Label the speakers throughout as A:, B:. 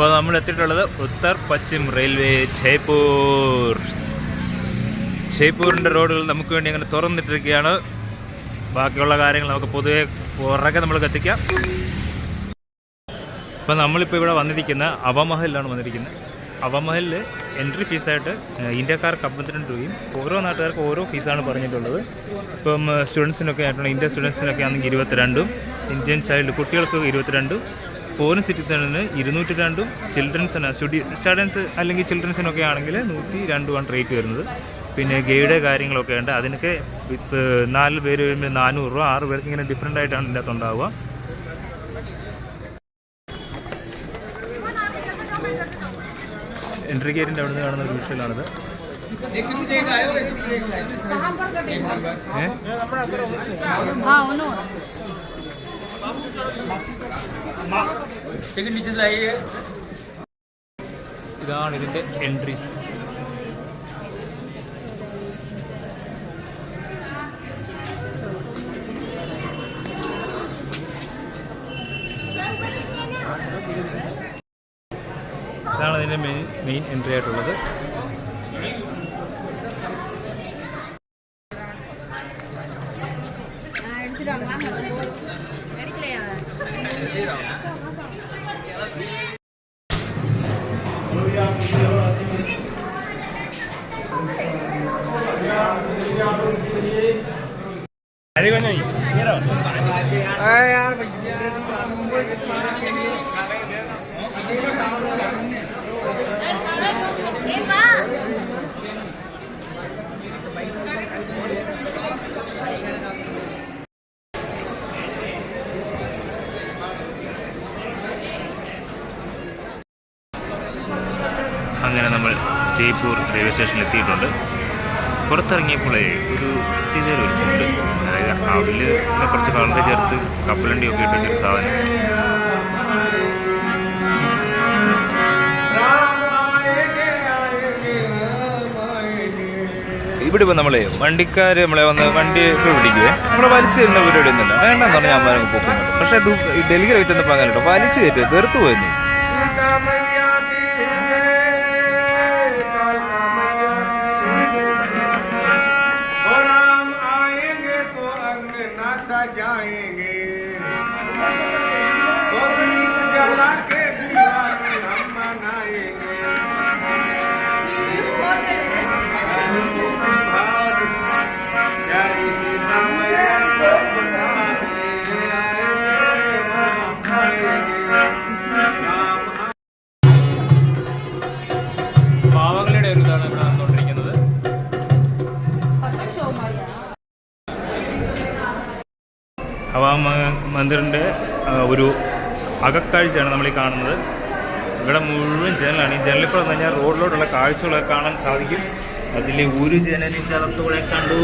A: ഇപ്പോൾ നമ്മൾ എത്തിയിട്ടുള്ളത് ഉത്തർ പശ്ചിം റെയിൽവേ ജയ്പൂർ. ജയ്പൂരിൻ്റെ റോഡുകൾ നമുക്ക് വേണ്ടി അങ്ങനെ തുറന്നിട്ടിരിക്കുകയാണ്. ബാക്കിയുള്ള കാര്യങ്ങൾ നമുക്ക് പൊതുവെ പുറകെ നമ്മൾ എത്തിക്കാം. ഇപ്പോൾ നമ്മളിപ്പോൾ ഇവിടെ വന്നിരിക്കുന്ന അവമഹലിലാണ് വന്നിരിക്കുന്നത്. അവമഹലിൽ എൻട്രി ഫീസായിട്ട് ഇന്ത്യക്കാർക്ക് 52 രൂപയും ഓരോ നാട്ടുകാർക്ക് ഓരോ ഫീസാണ് പറഞ്ഞിട്ടുള്ളത്. ഇപ്പം സ്റ്റുഡൻസിനൊക്കെ ആയിട്ടുണ്ട്. ഇന്ത്യൻ സ്റ്റുഡൻസിനൊക്കെ ആണെങ്കിൽ 22, ഇന്ത്യൻ ചൈൽഡ് കുട്ടികൾക്ക് 22, ഫോറിൻ സിറ്റിസണിന് 202, ചിൽഡ്രൻസിന് സ്റ്റുഡൻസ് അല്ലെങ്കിൽ ചിൽഡ്രൻസിനൊക്കെ ആണെങ്കിൽ 102 റേറ്റ് വരുന്നത്. പിന്നെ ഗൈഡ് കാര്യങ്ങളൊക്കെ ഉണ്ട്. അതിനൊക്കെ 4 പേര് വരുമ്പോൾ 400 രൂപ, 6 പേർക്ക് ഇങ്ങനെ ഡിഫറെൻ്റ് ആയിട്ടാണ് ഇതിൻ്റെ അകത്ത് ഉണ്ടാവുക. എൻട്രി ഗേറ്റിൻ്റെ അവിടെ നിന്ന് കാണുന്ന ഒരു വിഷ്വലാണിത്. ഇതാണ് ഇതിൻ്റെ എൻട്രീസ്. ഇതാണ് അതിൻ്റെ മെയിൻ എൻട്രി ആയിട്ടുള്ളത്. അങ്ങനെ നമ്മൾ ജയ്പൂർ റെയിൽവേ സ്റ്റേഷനിൽ എത്തിയിട്ടുണ്ട്. പുറത്തിറങ്ങിയപ്പോഴേ ഒരു പ്രത്യേക ഒരു ഫുഡ്, അതായത് അവിൽ കുറച്ച് കളറ് ചേർത്ത് കപ്പലണ്ടിയൊക്കെ ഇട്ടൊരു സാധനം. ഇവിടെ ഇപ്പോൾ നമ്മളെ വണ്ടിക്കാർ നമ്മളെ വന്ന് വണ്ടി ഇപ്പോൾ പിടിക്കുക, നമ്മളെ വലിച്ചു തരുന്ന പരിപാടി ഒന്നുമില്ല. വേണ്ടെന്ന് പറഞ്ഞാൽ ഞാൻ പറഞ്ഞ് പോകുന്നുണ്ട്. പക്ഷേ അത് ഡൽഹിയിൽ വെച്ചെന്നപ്പോൾ അങ്ങനെ കേട്ടോ, വലിച്ചു കയറ്റുക, തീർത്തു പോയെന്ന്. പാവകളുടെ ഒരു ഇതാണ് ഇവിടെ നടന്നുകൊണ്ടിരിക്കുന്നത്. ഹവാ മന്ദിറിൻ്റെ ഒരു അകക്കാഴ്ചയാണ് നമ്മൾ ഈ കാണുന്നത്. ഇവിടെ മുഴുവൻ ജനലാണ്. ഈ ജനലിൽ കൂടെ കഴിഞ്ഞാൽ റോഡിലോട്ടുള്ള കാഴ്ചകളൊക്കെ കാണാൻ സാധിക്കും. അതിൽ ഒരു ജനലിൻ്റെ അകത്തൂടെ കണ്ടു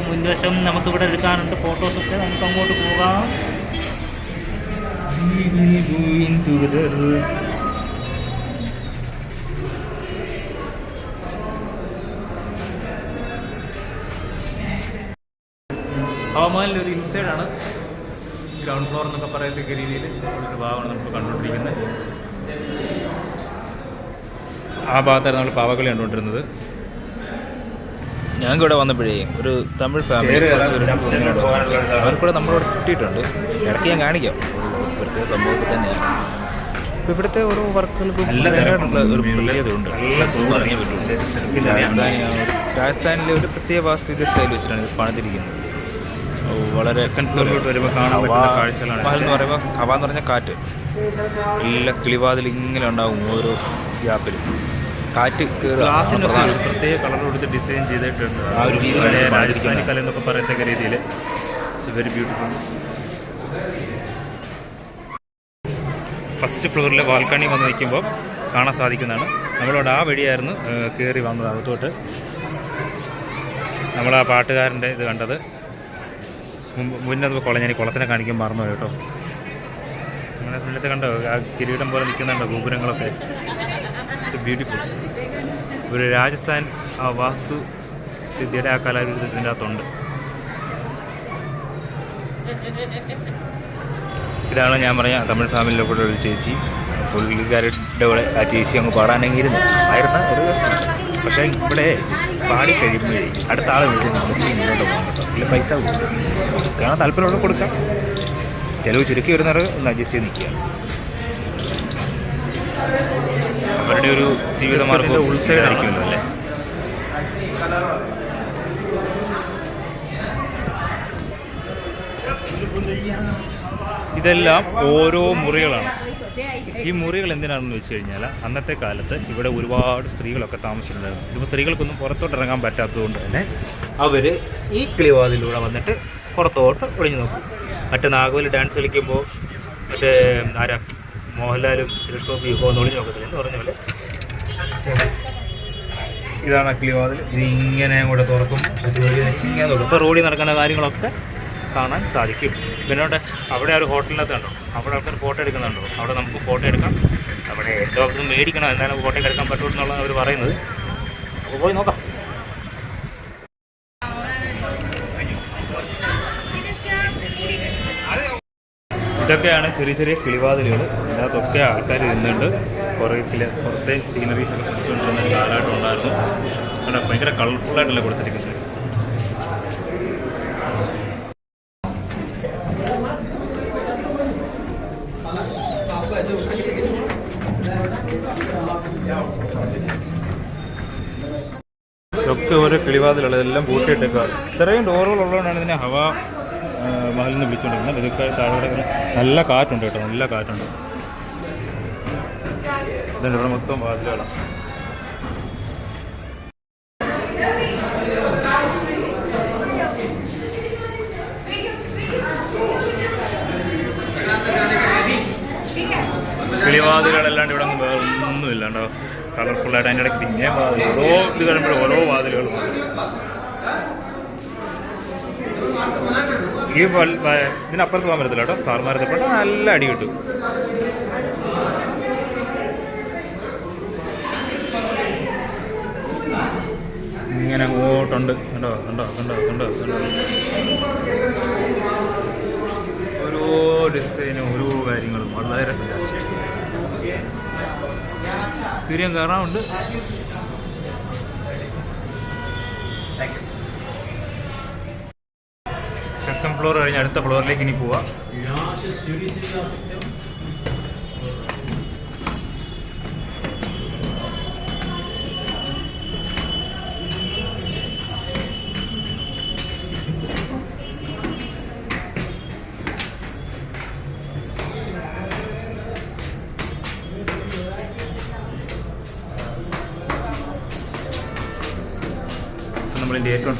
A: മുൻവശം നമുക്കിവിടെ എടുക്കാനുണ്ട്. ഫോട്ടോസൊക്കെ നമുക്ക് അങ്ങോട്ട് പോകാം. ഹവാമഹലിൻ്റെ ഒരു ഇൻസൈഡാണ്, ഗ്രൗണ്ട് ഫ്ലോർ എന്നൊക്കെ പറയത്തക്ക രീതിയിൽ ഒരു ഭാഗമാണ് നമുക്ക് കണ്ടുകൊണ്ടിരിക്കുന്നത്. ആ ഭാഗത്താണ് നമ്മൾ പാവകളി കണ്ടുകൊണ്ടിരുന്നത്. ഞങ്ങൾക്ക് ഇവിടെ വന്നപ്പോഴേ ഒരു തമിഴ് ഫാമിലി അവർക്കൂടെ നമ്മളോട് കിട്ടിയിട്ടുണ്ട്. ഇടയ്ക്ക് ഞാൻ കാണിക്കാം, പ്രത്യേക സംഭവത്തിൽ തന്നെയാണ്. ഇപ്പോൾ ഇവിടുത്തെ ഓരോ വർക്കുകൾക്കും നല്ലതായിട്ടുള്ള ഒരു പ്രത്യേകതയുണ്ട്. ഇറങ്ങിയ പറ്റുള്ളൂ. രാജസ്ഥാനിലെ ഒരു പ്രത്യേക വാസ്തുവിദ്യ സ്റ്റൈൽ വെച്ചിട്ടാണ് ഇത് പണിതിരിക്കുന്നത്. വളരെ സെക്കൻഡ് ഫ്ലോറിലോട്ട് വരുമ്പോൾ കാണാൻ പറ്റുന്ന കാഴ്ചകളാണ്. മഹൽ എന്ന് പറയുമ്പോൾ ഹവ എന്ന് പറഞ്ഞാൽ കാറ്റ്. എല്ലാ കിളിവാതിൽ ഇങ്ങനെ ഉണ്ടാവും ഓരോ ഗ്യാപ്പിലും. കാറ്റ് ഗ്ലാസിനൊക്കെ ഒരു പ്രത്യേക കളർ കൊടുത്ത് ഡിസൈൻ ചെയ്തിട്ടുണ്ട്. ആ ഒരു രീതിയിലാണ് രാജസ്ഥാനി കല എന്നൊക്കെ പറയത്തക്ക രീതിയിൽ. It's very beautiful. ഫസ്റ്റ് ഫ്ലോറിലെ ബാൽക്കണി വന്ന് നിൽക്കുമ്പോൾ കാണാൻ സാധിക്കുന്നതാണ്. നമ്മളോട് ആ വഴിയായിരുന്നു കയറി വന്നത് അകത്തോട്ട്. നമ്മൾ ആ പാട്ടുകാരൻ്റെ ഇത് കണ്ടത്. മുന്നേ ഞാൻ കുളത്തിനെ കാണിക്കാൻ മറന്നു കേട്ടോ. നമ്മുടെ മുന്നത്തെ കണ്ടോ, ആ കിരീടം പോലെ നിൽക്കുന്നുണ്ടോ ഗോപുരങ്ങളൊക്കെ. It's beautiful. ഒരു രാജസ്ഥാൻ ആ വാസ്തു സിദ്ധിയുടെ ആ കലാരൂപത്തിൻ്റെ അകത്തുണ്ട്. ഇതാണ് ഞാൻ പറഞ്ഞ തമിഴ് ഫാമിലിയിലെ കൂടെ ഒരു ചേച്ചി. പുള്ളിക്കാരുടെ കൂടെ ആ ചേച്ചി അങ്ങ് പാടാനെങ്കിൽ ആയിരുന്ന ഒരു ദിവസമാണ്. പക്ഷേ ഇവിടെ പാടി കഴിയുമ്പോഴേ അടുത്ത ആളെ വിളിച്ച് നമുക്ക് ഇങ്ങോട്ട് പോകാൻ കേട്ടോ, ഇല്ല പൈസ കൊടുക്കും. കാരണം താല്പര്യമുള്ള കൊടുക്കാം, ചിലവ് ചുരുക്കി വരുന്നവർ ഒന്ന് അഡ്ജസ്റ്റ് ചെയ്ത് നിൽക്കുക. അവരുടെ ഒരു ജീവിതമാർഗ്ഗം ഉത്സവമായിരിക്കുമല്ലോ അല്ലേ. ഇതെല്ലാം ഓരോ മുറികളാണ്. ഈ മുറികൾ എന്തിനാണെന്ന് വെച്ച് കഴിഞ്ഞാൽ അന്നത്തെ കാലത്ത് ഇവിടെ ഒരുപാട് സ്ത്രീകളൊക്കെ താമസിച്ചിട്ടുണ്ടായിരുന്നു. ഇപ്പോൾ സ്ത്രീകൾക്കൊന്നും പുറത്തോട്ട് ഇറങ്ങാൻ പറ്റാത്തതുകൊണ്ട് തന്നെ അവർ ഈ കിളിവാതിലൂടെ വന്നിട്ട് പുറത്തോട്ട് ഒളിഞ്ഞു നോക്കും. മറ്റേ നാഗവലി ഡാൻസ് കളിക്കുമ്പോൾ മറ്റേ ആരാ മോഹൻലാലും സുരേഷ് ഗോപി ഇപ്പോൾ ഒന്ന് ഒളിഞ്ഞു നോക്കത്തില്ല എന്ന് പറഞ്ഞ പോലെ ഇതാണ് കിളിവാതിൽ. ഇത് ഇങ്ങനെ കൂടെ തുറക്കും, ഇങ്ങനെ നോക്കും. ഇപ്പോൾ റോഡിൽ നടക്കുന്ന കാര്യങ്ങളൊക്കെ കാണാൻ സാധിക്കും. പിന്നെ അവിടെ ഒരു ഹോട്ടലിനകത്ത് കണ്ടോ, അവിടെ ആൾക്കാർ ഫോട്ടോ എടുക്കുന്നുണ്ടോ, അവിടെ നമുക്ക് ഫോട്ടോ എടുക്കാം. അവിടെ എന്തോ അവിടെ മേടിക്കണം, എന്നാലും ഫോട്ടോ എടുക്കാൻ പറ്റുള്ളൂ എന്നുള്ളത് അവർ പറയുന്നത്. അപ്പോൾ പോയി നോക്കാം. ഇതൊക്കെയാണ് ചെറിയ ചെറിയ കിളിവാതിലുകൾ. ഇതിനകത്തൊക്കെ ആൾക്കാർ ഇരുന്നുണ്ട്. പുറത്തെ സീനറീസ് ഒക്കെ പിടിച്ചുകൊണ്ടിരുന്ന ഒരു കാലഘട്ടം ഉണ്ടായിരുന്നു. അവിടെ ഭയങ്കര കളർഫുള്ളായിട്ടല്ലേ കൊടുത്തിരിക്കുന്നത്. ഇതൊക്കെ ഓരോ കിളിവാതിലുള്ളത് എല്ലാം പൂട്ടിയിട്ടേക്കുക. ഇത്രയും ഡോറുകളുള്ളതുകൊണ്ടാണ് ഇതിനെ ഹവാ മഹലിൽ നിന്ന് വിളിച്ചുകൊണ്ടിരുന്നത്. ഇതൊക്കെ താഴെ നല്ല കാറ്റുണ്ട് കേട്ടോ, നല്ല കാറ്റുണ്ട്. ഇതുണ്ട് ഇവിടെ മൊത്തം വാതിലുകളാണ്. കിളിവാതിലുകളല്ലാണ്ട് ഇവിടെ ഒന്നുമില്ല കേട്ടോ, കളർഫുള്ളായിട്ട്. അതിൻ്റെ ഇടയ്ക്ക് പിന്നെയും വാതിൽ, ഓരോ ഇത് കഴിയുമ്പോഴും ഓരോ വാതിലുകളും. ഈ ഇതിനപ്പുറത്ത് പോകാൻ പറ്റത്തില്ല കേട്ടോ, സാർമാരത്തപ്പെട്ട നല്ല അടി കിട്ടും. ഇങ്ങനെ അങ്ങോട്ടുണ്ട്, കണ്ടോ കണ്ടോ കണ്ടോ കണ്ടോ കണ്ടോ. ഓരോ ഡിസൈനും ഓരോ കാര്യങ്ങളും വളരെ ഫാന്റാസ്റ്റിക്. തിരിയാൻ കയറാറുണ്ട്. സെക്കൻഡ് ഫ്ലോർ കഴിഞ്ഞ് അടുത്ത ഫ്ലോറിലേക്ക് ഇനി പോവാം. നമ്മളിൻ്റെ ഏറ്റവും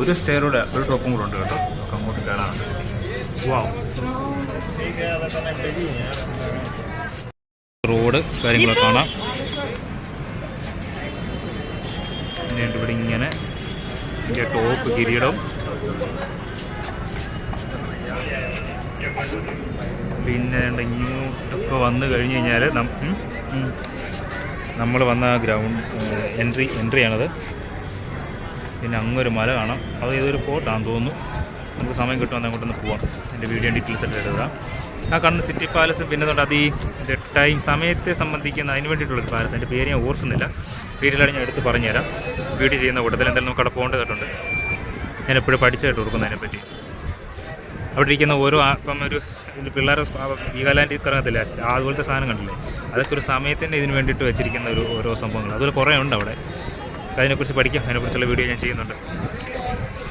A: ഒരു സ്റ്റെയറൂടെ ഒരു ടോപ്പും കൂടെ ഉണ്ട് കേട്ടോ, നമുക്ക് അങ്ങോട്ട് കയറാനുണ്ട്. വാവ്, റോഡ് കാര്യങ്ങളൊക്കെ കാണാം. പിന്നെ ഇവിടെ ഇങ്ങനെ ഇതിൻ്റെ ടോപ്പ് കിരീടം, പിന്നെ ഇങ്ങോട്ടൊക്കെ വന്നു കഴിഞ്ഞ് കഴിഞ്ഞാൽ നമ്മൾ വന്ന ഗ്രൗണ്ട് എൻട്രിയാണത്. പിന്നെ അങ്ങൊരു മല കാണാം, അത് ഏതൊരു ഫോർട്ടാണെന്ന് തോന്നുന്നു. നമുക്ക് സമയം കിട്ടുമെന്ന് അങ്ങോട്ടൊന്ന് പോവാം. എൻ്റെ വീഡിയോ ഡീറ്റെയിൽസ് ഒക്കെ എഴുതാം. ആ കാണുന്ന സിറ്റി പാലസ്, പിന്നെ തൊട്ട് അത് ഈ ടൈം സമയത്തെ സംബന്ധിക്കുന്ന അതിന് വേണ്ടിയിട്ടുള്ളൊരു പാലസ്, എൻ്റെ പേര് ഞാൻ ഓർക്കുന്നില്ല. വീട്ടിലാണ് ഞാൻ എടുത്ത് പറഞ്ഞുതരാം. വീഡിയോ ചെയ്യുന്ന കൂട്ടത്തിൽ എന്തായാലും നമുക്ക് അവിടെ പോകേണ്ടതായിട്ടുണ്ട്. ഞാൻ എപ്പോഴും പഠിച്ചായിട്ട് ഓർക്കുന്നതിനെപ്പറ്റി. അവിടെ ഇരിക്കുന്ന ഓരോ ഇപ്പം ഒരു പിള്ളേരെ വീഗാലാൻഡിൽ കറങ്ങത്തില്ല, അതുപോലത്തെ സാധനം കണ്ടില്ലേ, അതൊക്കെ ഒരു സമയത്തിൻ്റെ ഇതിന് വേണ്ടിയിട്ട് വെച്ചിരിക്കുന്ന ഓരോ സംഭവങ്ങൾ. അതുപോലെ കുറേ ഉണ്ട് അവിടെ. അതിനെക്കുറിച്ച് പഠിക്കാം, അതിനെക്കുറിച്ചുള്ള വീഡിയോ ഞാൻ ചെയ്യുന്നുണ്ട്.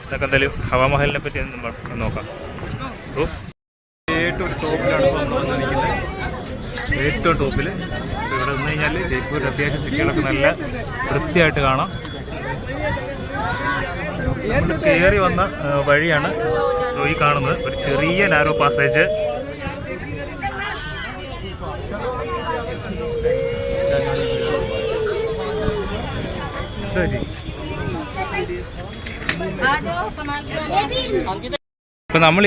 A: ഇതൊക്കെ എന്തായാലും ഹവാമഹലിനെ പറ്റി നോക്കാം. ഏറ്റവും ടോപ്പിലാണ് നിൽക്കുന്നത്, ഏറ്റവും ടോപ്പിൽ. ഇവിടെ നിന്ന് കഴിഞ്ഞാൽ ജയ്പൂർ അത്യാവശ്യം സിറ്റികളൊക്കെ നല്ല വൃത്തിയായിട്ട് കാണാം. നമ്മൾ കയറി വന്ന വഴിയാണ് ഈ കാണുന്നത്, ഒരു ചെറിയ നാരോ പാസേജ്. ഇപ്പം നമ്മൾ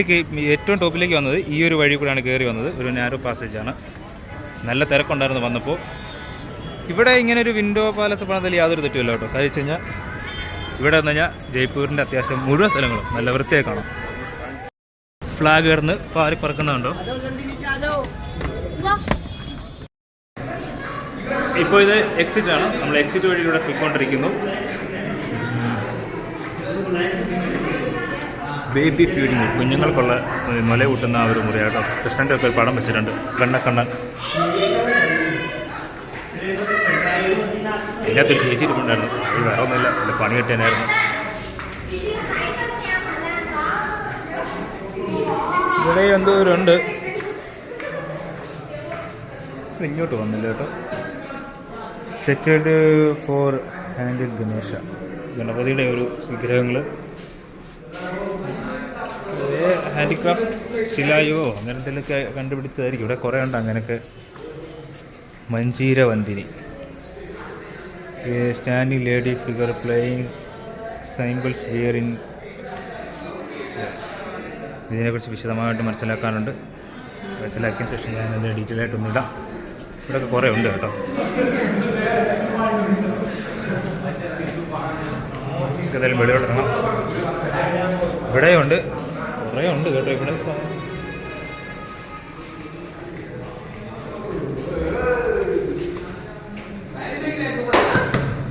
A: ഏറ്റവും ടോപ്പിലേക്ക് വന്നത് ഈ ഒരു വഴി കൂടെയാണ് കയറി വന്നത്. ഒരു നാരോ പാസേജാണ്. നല്ല തിരക്കുണ്ടായിരുന്നു വന്നപ്പോൾ. ഇവിടെ ഇങ്ങനെ ഒരു വിൻഡോ പാലസ് പണിതിൽ യാതൊരു തെറ്റുമില്ല കേട്ടോ. കഴിച്ചു കഴിഞ്ഞാൽ ഇവിടെ വന്നു കഴിഞ്ഞാൽ ജയ്പൂരിൻ്റെ അത്യാവശ്യം മുഴുവൻ സ്ഥലങ്ങളും നല്ല വൃത്തിയായി കാണാം. ഫ്ലാഗ് കിടന്ന് പാറി പറക്കുന്നുണ്ടോ? ഇപ്പോൾ ഇത് എക്സിറ്റ് ആണ്. നമ്മൾ എക്സിറ്റ് വഴിയിലൂടെ പോയിക്കൊണ്ടിരിക്കുന്നു. ബേബി ഫീഡിങ്, കുഞ്ഞുങ്ങൾക്കുള്ള മുല കൂട്ടുന്ന ആ ഒരു മുറിയാട്ടോ. കൃഷ്ണൻ്റെ ഒക്കെ ഒരു പടം വെച്ചിട്ടുണ്ട്, വെണ്ണക്കണ്ണൻ. ഇതിനകത്തൊരു ചേച്ചി ഇരിപ്പുണ്ടായിരുന്നു, അത് വേറെ ഒന്നുമില്ല, അല്ല പണി കിട്ടിയനായിരുന്നു. ഇവിടെ എന്തോരുണ്ട്, ഇങ്ങോട്ട് വന്നില്ല കേട്ടോ. സെറ്റഡ് ഫോർ ഹാൻഡിൽ ഗണേശ, ഗണപതിയുടെ ഒരു വിഗ്രഹങ്ങൾ, ഹാൻഡിക്രാഫ്റ്റ് ശിലായോ അങ്ങനെ എന്തെങ്കിലുമൊക്കെ കണ്ടുപിടിച്ചതായിരിക്കും. ഇവിടെ കുറേ ഉണ്ട് അങ്ങനെയൊക്കെ. മഞ്ജീരവന്തിനി, standing lady figure playing cymbals wearing. ഇതിനെക്കുറിച്ച് വിശദമായിട്ട് മനസ്സിലാക്കാനുണ്ട്. മനസ്സിലാക്കിയ ശേഷം ഞാൻ അതിൻ്റെ ഡീറ്റെയിൽ ആയിട്ടൊന്നുമില്ല. ഇവിടെയൊക്കെ കുറേ ഉണ്ട് കേട്ടോ. ഏതായാലും വെളിയോട്ട് ഇറങ്ങാം. ഇവിടെയുണ്ട്, കുറേ ഉണ്ട് കേട്ടോ. ഇവിടെ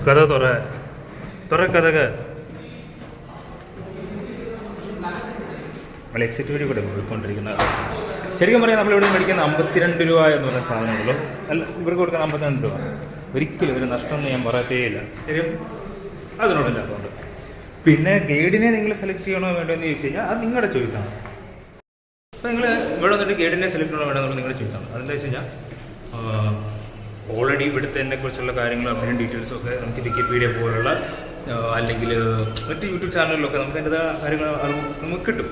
A: കഥ തുറ കഥക. നമ്മൾ എക്സിറ്റ് വഴി കൂടെ പോയിക്കൊണ്ടിരിക്കുന്നത്. ശരിക്കും പറയാം, നമ്മളിവിടെ മേടിക്കുന്ന 52 രൂപ എന്ന് പറയുന്ന സാധനമുള്ളൂ. അല്ല, ഇവർക്ക് കൊടുക്കുന്ന 52 രൂപ. ഒരിക്കലും ഒരു നഷ്ടമൊന്നും ഞാൻ പറയത്തേയില്ല. ശരിയും അതിനോടില്ലാത്തതുകൊണ്ട്. പിന്നെ ഗൈഡിനെ നിങ്ങൾ സെലക്ട് ചെയ്യണോ വേണ്ടോ എന്ന് ചോദിച്ചു കഴിഞ്ഞാൽ അത് നിങ്ങളുടെ ചോയ്സാണ്. അപ്പോൾ നിങ്ങൾ ഇവിടെ വന്നിട്ട് ഗൈഡിനെ സെലക്ട് ചെയ്യണോ വേണ്ടോ എന്നുള്ളത് നിങ്ങളുടെ ചോയ്സാണ്. അതെന്താ വെച്ച് കഴിഞ്ഞാൽ ഓൾറെഡി ഇവിടുത്തെ കുറിച്ചുള്ള കാര്യങ്ങളും അതിൻ്റെ ഡീറ്റെയിൽസും ഒക്കെ നമുക്ക് വിക്കിപീഡിയ പോലുള്ള അല്ലെങ്കിൽ മറ്റ് യൂട്യൂബ് ചാനലിലൊക്കെ നമുക്ക് അതിൻ്റെ കാര്യങ്ങൾ നമുക്ക് കിട്ടും.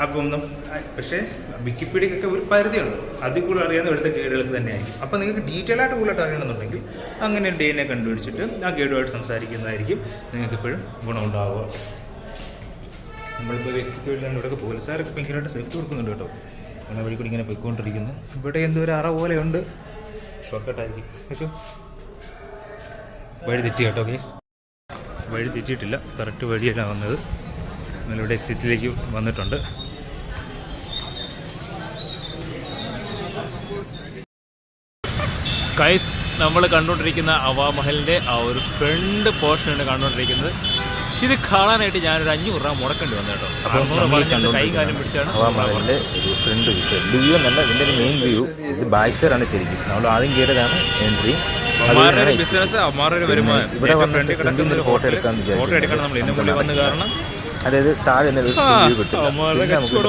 A: അപ്പം പക്ഷേ വിക്കിപീഡിയക്കൊക്കെ ഒരു പരിധിയുണ്ട്. അതിൽ കൂടുതൽ അറിയാവുന്ന ഇവിടുത്തെ ഗൈഡുകൾക്ക് തന്നെയായിരിക്കും. അപ്പോൾ നിങ്ങൾക്ക് ഡീറ്റെയിൽ ആയിട്ട് കൂടുതലായിട്ട് അറിയണമെന്നുണ്ടെങ്കിൽ അങ്ങനെ ഡേനെ കണ്ടുപിടിച്ചിട്ട് ആ ഗൈഡുമായിട്ട് സംസാരിക്കുന്നതായിരിക്കും നിങ്ങൾക്ക് ഇപ്പോഴും ഗുണമുണ്ടാവുക. നമ്മളിപ്പോൾ എക്സിറ്റ് വഴിയിലാണ്. ഇവിടെയൊക്കെ പോലീസുകാരൊക്കെ ഭയങ്കരമായിട്ട് സേഫ്റ്റി കൊടുക്കുന്നുണ്ട് കേട്ടോ. അങ്ങനെ വഴി കൂടി ഇങ്ങനെ പോയിക്കൊണ്ടിരിക്കുന്നു. ഇവിടെ എന്തോ ഒരു അറ പോലെയുണ്ട്, ഷോർട്ട് കട്ടായിരിക്കും. പക്ഷേ വഴി തെറ്റി കേട്ടോ കേസ്. വഴി തെറ്റിയിട്ടില്ല, കറക്റ്റ് വഴിയല്ല വന്നത്. നമ്മളിവിടെ എക്സിറ്റിലേക്ക് വന്നിട്ടുണ്ട്. കൈസ്, നമ്മൾ കണ്ടുകൊണ്ടിരിക്കുന്ന അവാമഹലിൻ്റെ ആ ഒരു ഫ്രണ്ട് പോർഷനാണ് കണ്ടുകൊണ്ടിരിക്കുന്നത്. ഇത് കാണാനായിട്ട് ഞാനൊരു 500 രൂപ മുടക്കേണ്ടി വന്നു കേട്ടോ. അപ്പോൾ കൈ കാലം പിടിച്ചാണ്
B: ഹവാമഹലിൻ്റെ ഒരു ഫ്രണ്ട് വ്യൂ എന്നല്ല, ഇതിൻ്റെ ഒരു മെയിൻ വ്യൂ. ഇത് ബാക്ക് സൈഡാണ് ശരിക്കും. നമ്മൾ ആദ്യം കയറിയതാണ് എൻട്രി.
A: ബിസിനസ് അമ്മാരുടെ വരുമാനം.
B: ഇവിടെ വന്നിട്ട് ഫ്രണ്ടിൽ ഫോട്ടോ എടുക്കാമെന്ന് വിചാരിച്ചു. അതായത് താഴെ വ്യൂ കിട്ടും.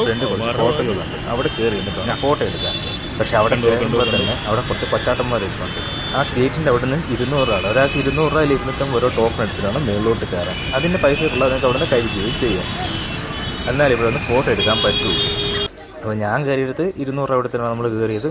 B: ഫ്രണ്ട് ഹോട്ടലുകളുണ്ട്, അവിടെ കയറി ഫോട്ടോ എടുക്കാം. പക്ഷെ അവിടെ കയറുമ്പോൾ തന്നെ അവിടെ കുറച്ച് പച്ചാട്ടന്മാർ എടുക്കുന്നുണ്ട്. ആ ഗേറ്റിൻ്റെ അവിടെ നിന്ന് 200 രൂപ, ഒരാൾക്ക് 200 രൂപ അല്ലെങ്കിൽ 250 ഓരോ ടോക്കൺ എടുത്തിട്ടാണ് മേളിലോട്ട് കയറാൻ. അതിൻ്റെ പൈസ ഉള്ളത് നിങ്ങൾക്ക് അവിടെ നിന്ന് കഴിക്കുകയും ചെയ്യാം. എന്നാൽ ഇവിടെ നിന്ന് ഫോട്ടോ എടുക്കാൻ പറ്റുള്ളൂ. അപ്പോൾ ഞാൻ കയറിയെടുത്ത് 200 രൂപ എടുത്തിട്ടാണ് നമ്മൾ കയറിയത്.